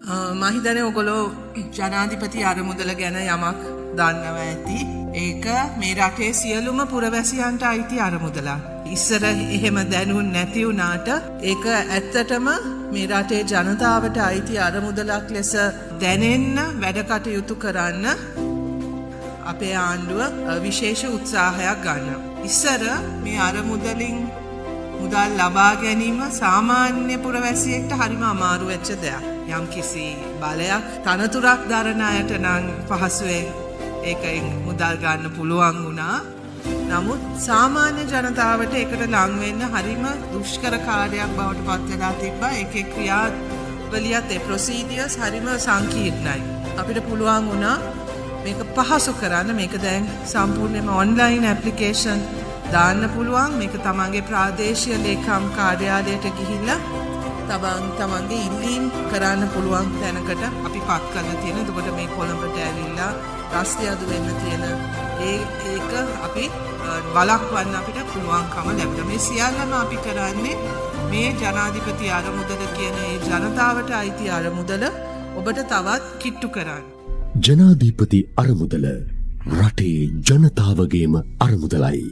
මහිතන ඔගොලෝ ජනාධිපති අරමුදල ගැන යමක් දන්නව ඇති. ඒක මේ රටේ සියලුම පුරවැසියන්ට අයිති අරමුදලා. ඉස්සර එහෙම දැනුන් නැති වුණාට ඒක ඇත්තටම මේ රටේ ජනතාවට අයිති අරමුදලක් ලෙස දැනෙන්න වැඩ කටයුතු කරන්න අපේ ආණ්ඩුව විශේෂ උත්සාහයක් ගන්න. ඉස්සර මේ අරමුදලින් මුදල් ලබා ගැනීම සාමාන්‍ය පුරවැසියෙක්ට හරිම අමාරු වෙච්ච දෙයක්. යම් කිසි බලයක් තනතුරක් දරන අයට නම් පහසුවෙන් ඒකෙන් මුදල් ගන්න පුළුවන් වුණා. නමුත් සාමාන්‍ය ජනතාවට ඒකට ලං වෙන්න හරිම දුෂ්කර කාර්යයක් බවට පත් වෙලා තිබ්බා. ඒකේ ක්‍රියාවලියත් ඒ ප්‍රොසීඩියර්ස් හරිම සංකීර්ණයි. අපිට පුළුවන් වුණා මේක පහසු කරන්න. මේක දැන් සම්පූර්ණයෙන්ම ඔන්ලයින් ඇප්ලිකේෂන් දාන්න පුළුවන්. මේක තමන්ගේ ප්‍රාදේශීය ලේකම් කාර්යාලයට ගිහිල්ලා තමන්ගේ ඉල්ලීම් කරන්න පුළුවන් තැනකට අපි පත් කරලා තියෙන. එතකොට මේ කොළඹට ඇවිල්ලා රස්තියාදු වෙන්න තියෙන ඒක අපි බලක්වන්න අපිට පුළුවන්කම ලැබෙනවා. මේ සියල්ලම අපි කරන්නේ මේ ජනාධිපති අරමුදල කියන ඒ ජනතාවට අයිති අරමුදල ඔබට තවත් කිට්ටු කරන්න. ජනාධිපති අරමුදල රටේ ජනතාවගේම අරමුදලයි.